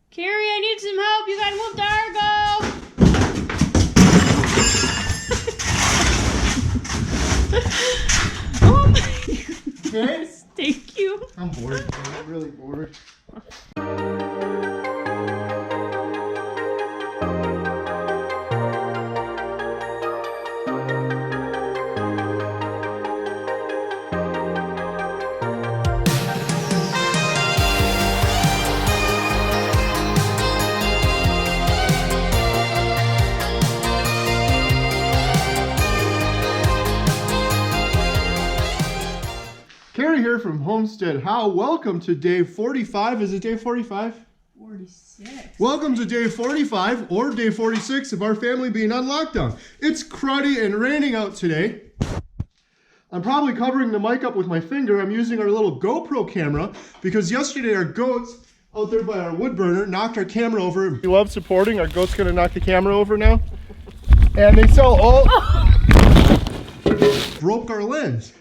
Carrie, I need some help. You gotta move Dargo. Oh my goodness. Thank you. I'm bored. I'm really bored. Carrie here from HomesteadHow. Welcome to day 45. Is it day 45? 46. Welcome to day 45 or day 46 of our family being on lockdown. It's cruddy and raining out today. I'm probably covering the mic up with my finger. I'm using our little GoPro camera because yesterday our goats out there by our wood burner knocked our camera over. We love supporting. Our goat's gonna knock the camera over now. And they sell all... broke our lens.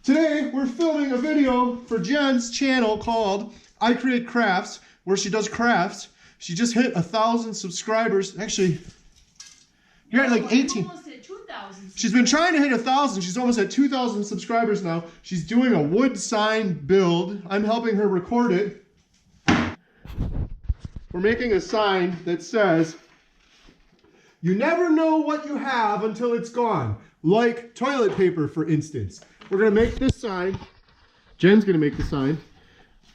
Today, we're filming a video for Jen's channel called I Create Crafts, where she does crafts. She just hit 1,000 subscribers. Actually, you're at like 18. Almost at 2,000. She's been trying to hit 1,000. She's almost at 2,000 subscribers now. She's doing a wood sign build. I'm helping her record it. We're making a sign that says, "You never know what you have until it's gone." Like toilet paper, for instance. We're gonna make this sign. Jen's gonna make the sign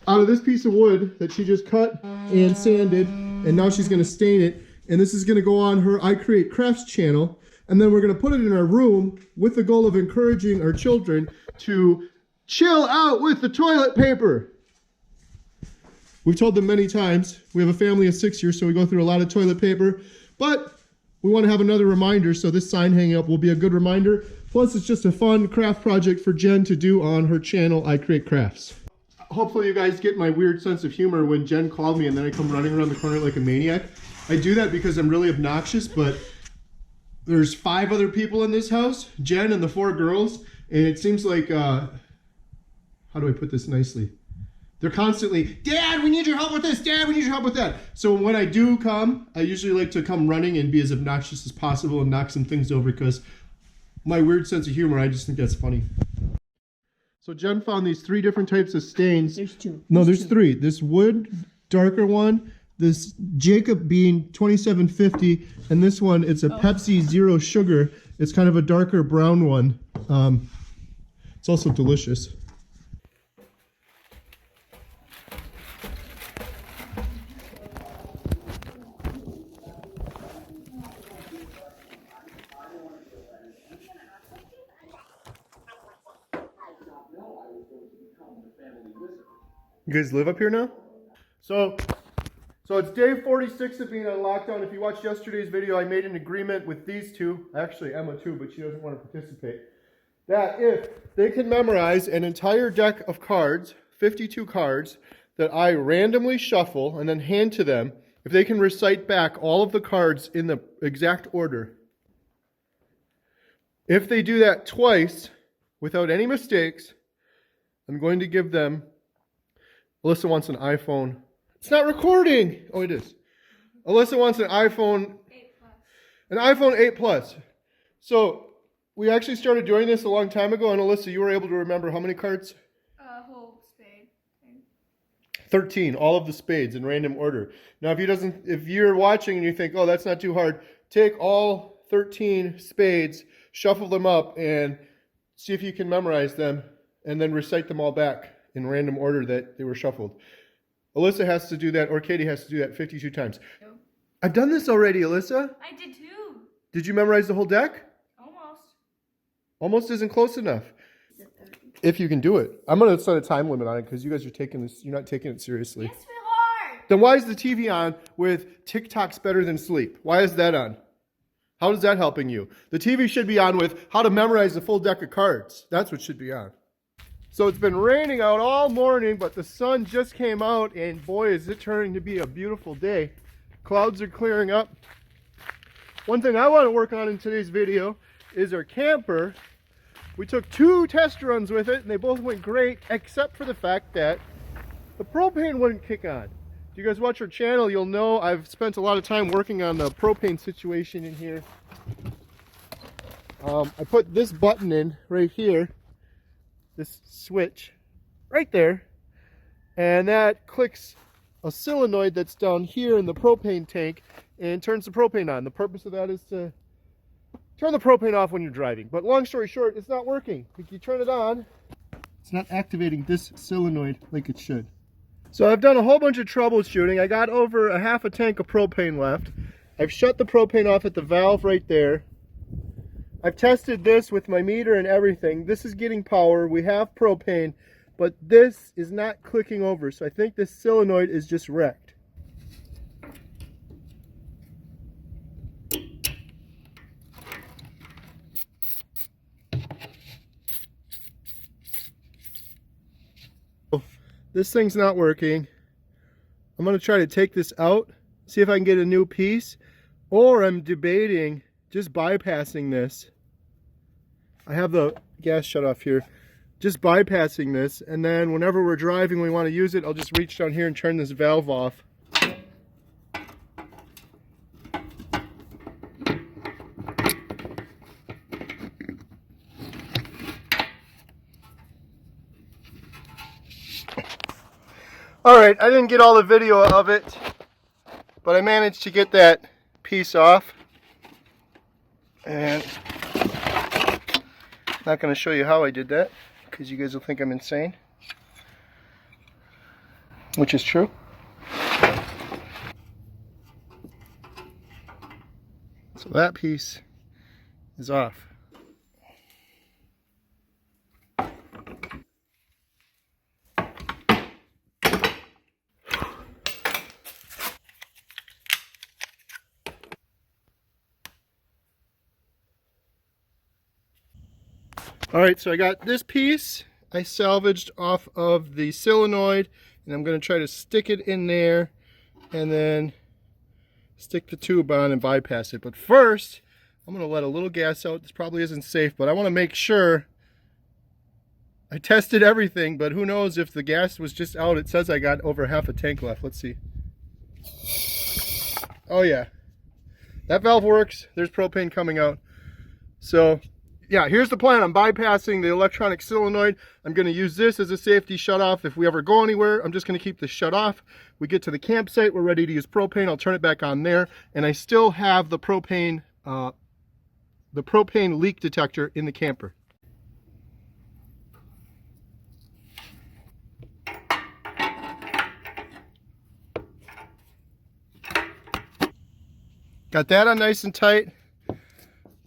out of this piece of wood that she just cut and sanded, and now she's gonna stain it. And this is gonna go on her I Create Crafts channel. And then we're gonna put it in our room with the goal of encouraging our children to chill out with the toilet paper. We've told them many times, we have a family of 6 here, so we go through a lot of toilet paper, but we want to have another reminder, so this sign hanging up will be a good reminder. Plus, it's just a fun craft project for Jen to do on her channel, I Create Crafts. Hopefully you guys get my weird sense of humor when Jen called me and then I come running around the corner like a maniac. I do that because I'm really obnoxious, but there's 5 other people in this house, Jen and the 4 girls, and it seems like, how do I put this nicely? They're constantly, "Dad, we need your help with this. Dad, we need your help with that." So when I do come, I usually like to come running and be as obnoxious as possible and knock some things over because my weird sense of humor, I just think that's funny. So Jen found these 3 different types of stains. There's 2. No, there's 3. This wood, darker one, this Jacob bean 2750, and this one, it's a Pepsi Zero Sugar. It's kind of a darker brown one. It's also delicious. You guys live up here now? So it's day 46 of being on lockdown. If you watched yesterday's video, I made an agreement with these 2, actually Emma too, but she doesn't want to participate, that if they can memorize an entire deck of cards, 52 cards, that I randomly shuffle and then hand to them, if they can recite back all of the cards in the exact order, if they do that twice without any mistakes, I'm going to give them... Alyssa wants an iPhone. It's not recording. Oh, it is. Alyssa wants an iPhone 8 Plus. An iPhone 8 Plus. So we actually started doing this a long time ago, and Alyssa, you were able to remember how many cards? Whole spade. 13, all of the spades in random order. Now, if you're watching and you think, "Oh, that's not too hard," take all 13 spades, shuffle them up, and see if you can memorize them, and then recite them all back in random order that they were shuffled. Alyssa has to do that, or Katie has to do that 52 times. Yep. I've done this already, Alyssa. I did too. Did you memorize the whole deck? Almost. Almost isn't close enough. If you can do it. I'm going to set a time limit on it because you guys are taking this, you're not taking it seriously. Yes, we are. Then why is the TV on with TikTok's better than sleep? Why is that on? How is that helping you? The TV should be on with how to memorize the full deck of cards. That's what should be on. So it's been raining out all morning, but the sun just came out, and boy, is it turning to be a beautiful day. Clouds are clearing up. One thing I want to work on in today's video is our camper. We took 2 test runs with it, and they both went great, except for the fact that the propane wouldn't kick on. you guys watch our channel, you'll know I've spent a lot of time working on the propane situation in here. I put this button in right here, this switch right there, and that clicks a solenoid that's down here in the propane tank and turns the propane on. The purpose of that is to turn the propane off when you're driving. But long story short, it's not working. If you turn it on, it's not activating this solenoid like it should. So I've done a whole bunch of troubleshooting. I got over a half a tank of propane left. I've shut the propane off at the valve right there. I've tested this with my meter and everything. This is getting power. We have propane, but this is not clicking over. So I think this solenoid is just wrecked. This thing's not working. I'm going to try to take this out, see if I can get a new piece, or I'm debating just bypassing this. I have the gas shut off here. Just bypassing this, and then whenever we're driving we want to use it, I'll just reach down here and turn this valve off. Alright, I didn't get all the video of it, but I managed to get that piece off. And I'm not going to show you how I did that, because you guys will think I'm insane. Which is true. So that piece is off. Alright, so I got this piece I salvaged off of the solenoid, and I'm going to try to stick it in there and then stick the tube on and bypass it. But first, I'm going to let a little gas out. This probably isn't safe, but I want to make sure. I tested everything, but who knows if the gas was just out. It says I got over half a tank left. Let's see. Oh yeah, that valve works. There's propane coming out. So yeah, here's the plan. I'm bypassing the electronic solenoid. I'm going to use this as a safety shutoff. If we ever go anywhere, I'm just going to keep this shut off. We get to the campsite, we're ready to use propane. I'll turn it back on there, and I still have the propane leak detector in the camper. Got that on nice and tight.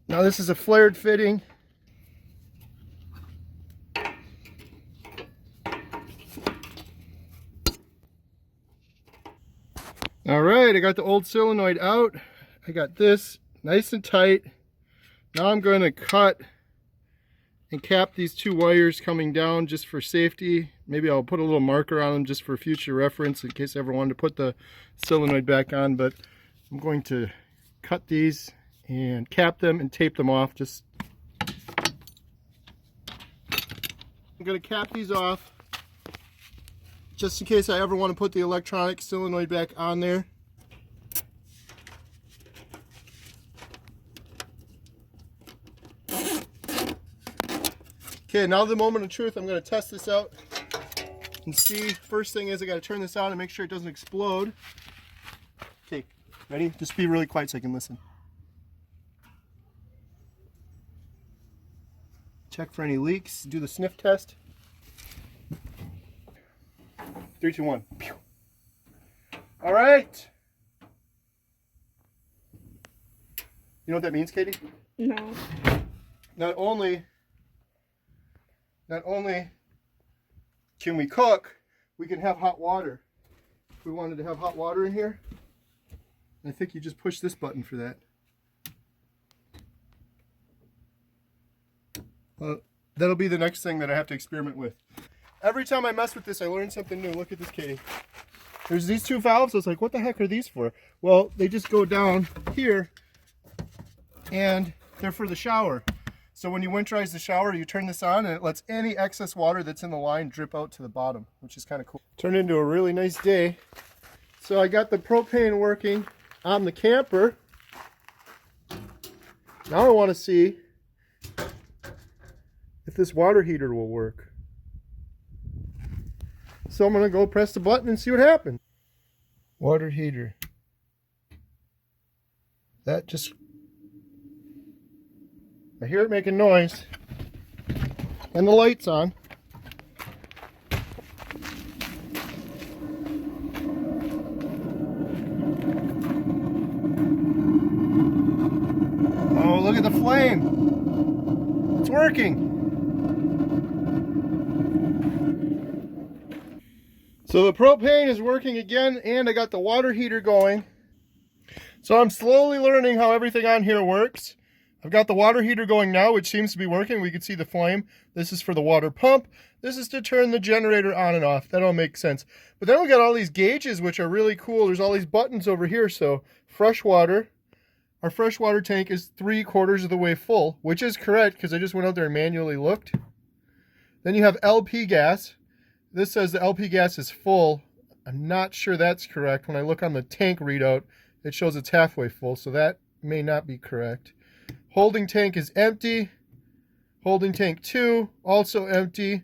Now this is a flared fitting. Alright, I got the old solenoid out. I got this nice and tight. Now I'm going to cut and cap these two wires coming down just for safety. Maybe I'll put a little marker on them just for future reference in case I ever wanted to put the solenoid back on. But I'm going to cut these and cap them and tape them off. I'm going to cap these off just in case I ever want to put the electronic solenoid back on there. Okay, now the moment of truth. I'm going to test this out and see. First thing is I got to turn this on and make sure it doesn't explode. Okay, ready? Just be really quiet so I can listen. Check for any leaks. Do the sniff test. 3, 2, 1. Pew. All right. You know what that means, Katie? No. Not only can we cook, we can have hot water. If we wanted to have hot water in here, I think you just push this button for that. That'll be the next thing that I have to experiment with. Every time I mess with this, I learn something new. Look at this, Katie. There's these two valves. I was like, what the heck are these for? Well, they just go down here, and they're for the shower. So when you winterize the shower, you turn this on, and it lets any excess water that's in the line drip out to the bottom, which is kind of cool. Turned into a really nice day. So I got the propane working on the camper. Now I want to see if this water heater will work. So I'm going to go press the button and see what happens. Water heater. That just... I hear it making noise. And the light's on. Oh, look at the flame. It's working. So the propane is working again, and I got the water heater going. So I'm slowly learning how everything on here works. I've got the water heater going now, which seems to be working. We can see the flame. This is for the water pump. This is to turn the generator on and off. That all makes sense. But then we got all these gauges, which are really cool. There's all these buttons over here. So fresh water. Our freshwater tank is 3/4 of the way full, which is correct because I just went out there and manually looked. Then you have LP gas. This says the LP gas is full. I'm not sure that's correct. When I look on the tank readout, it shows it's halfway full, so that may not be correct. Holding tank is empty. Holding tank 2, also empty.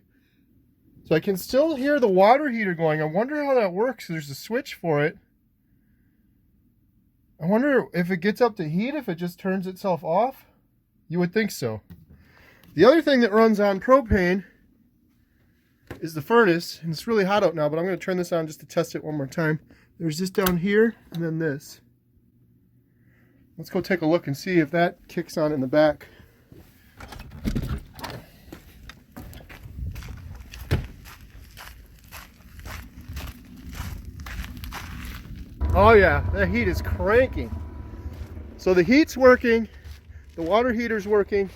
So I can still hear the water heater going. I wonder how that works. There's a switch for it. I wonder if it gets up to heat, if it just turns itself off. You would think so. The other thing that runs on propane is the furnace, and it's really hot out now, but I'm going to turn this on just to test it one more time. There's this down here, and then this. Let's go take a look and see if that kicks on in the back. Oh yeah, that heat is cranking. So the heat's working, the water heater's working,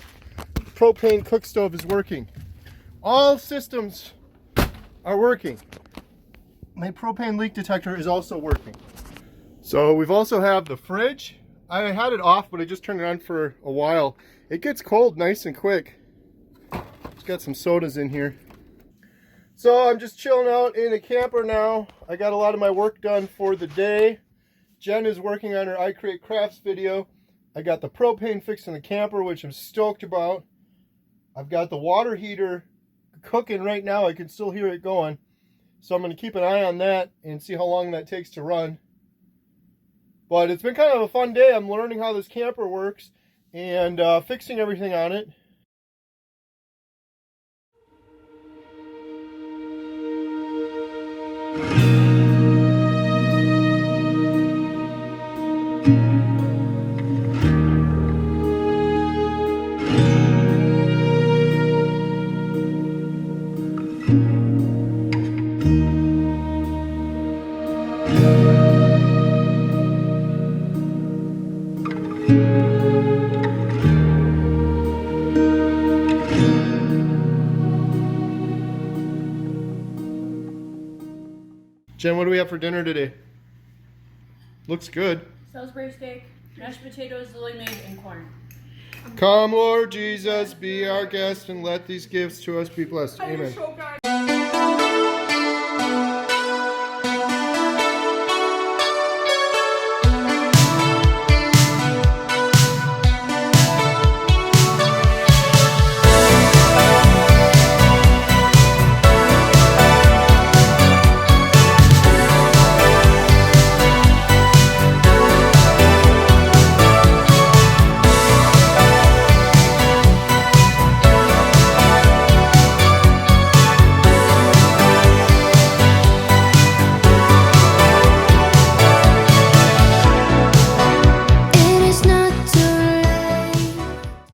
the propane cook stove is working. All systems are working. My propane leak detector is also working. So we've also have the fridge. I had it off, but I just turned it on for a while. It gets cold nice and quick. It's got some sodas in here. So I'm just chilling out in a camper now. I got a lot of my work done for the day. Jen is working on her I Create Crafts video. I got the propane fixed in the camper, which I'm stoked about. I've got the water heater cooking right now. I can still hear it going. So I'm going to keep an eye on that and see how long that takes to run. But it's been kind of a fun day. I'm learning how this camper works and fixing everything on it. Jen, what do we have for dinner today? Looks good. Salisbury steak, mashed potatoes, lily made, and corn. Come, Lord Jesus, be our guest, and let these gifts to us be blessed. Amen.